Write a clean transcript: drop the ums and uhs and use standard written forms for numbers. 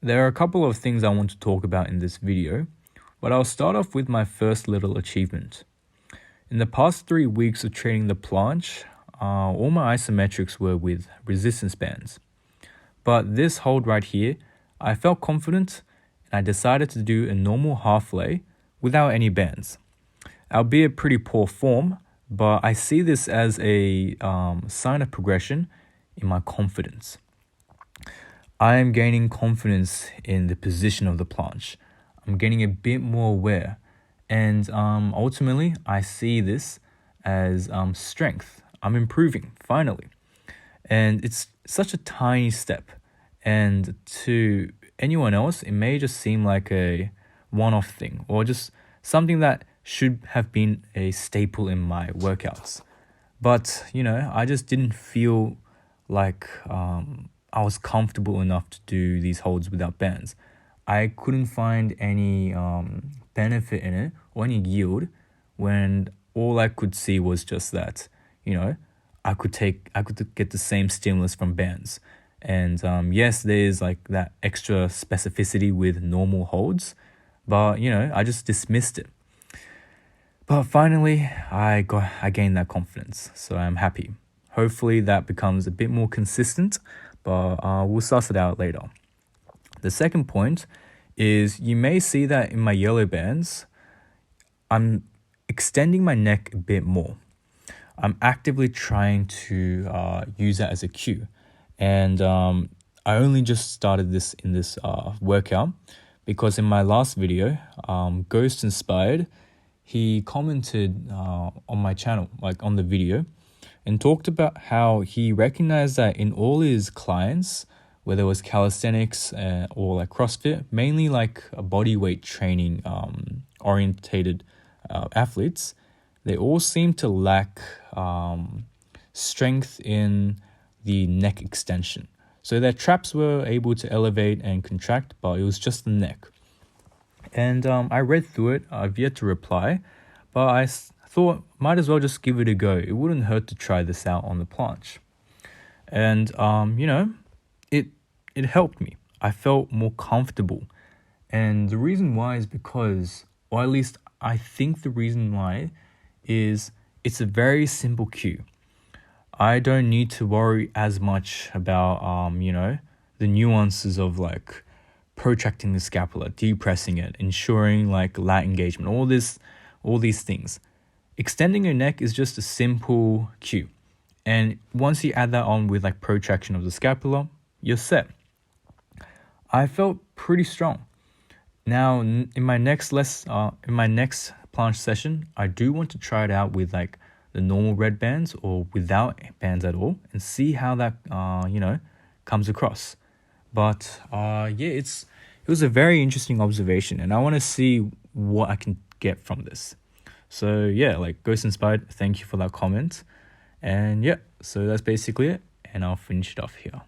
There are a couple of things I want to talk about in this video, but I'll start off with my first little achievement. In the past 3 weeks of training the planche, all my isometrics were with resistance bands. But this hold right here, I felt confident and I decided to do a normal half lay without any bands. Albeit pretty poor form, but I see this as a sign of progression in my confidence. I am gaining confidence in the position of the planche. I'm getting a bit more aware, and ultimately I see this as strength. I'm improving finally, and it's such a tiny step, and to anyone else it may just seem like a one-off thing or just something that should have been a staple in my workouts. But I just didn't feel like I was comfortable enough to do these holds without bands. I couldn't find any benefit in it or any yield when all I could see was just that, I could get the same stimulus from bands. And yes, there's like that extra specificity with normal holds, but I just dismissed it. But finally, I gained that confidence, so I'm happy. Hopefully that becomes a bit more consistent, but we'll suss it out later. The second point is you may see that in my yellow bands, I'm extending my neck a bit more. I'm actively trying to use that as a cue. And I only just started this in this workout because in my last video, Ghost Inspired, he commented on my channel, like on the video, and talked about how he recognized that in all his clients, whether it was calisthenics or like CrossFit, mainly like a body weight training orientated athletes, they all seem to lack strength in the neck extension. So their traps were able to elevate and contract, but it was just the neck. And I read through it. I've yet to reply, but I thought might as well just give it a go. It wouldn't hurt to try this out on the planche. And it helped me. I felt more comfortable. And the reason why is because, or at least I think the reason why is it's a very simple cue. I don't need to worry as much about the nuances of like protracting the scapula, depressing it, ensuring like lat engagement, all these things. Extending your neck is just a simple cue. And once you add that on with like protraction of the scapula, you're set. I felt pretty strong. Now in my next planche session, I do want to try it out with like the normal red bands or without bands at all and see how that comes across. But it was a very interesting observation, and I want to see what I can get from this. So yeah, like Ghost Inspired, thank you for that comment. And yeah, so that's basically it, and I'll finish it off here.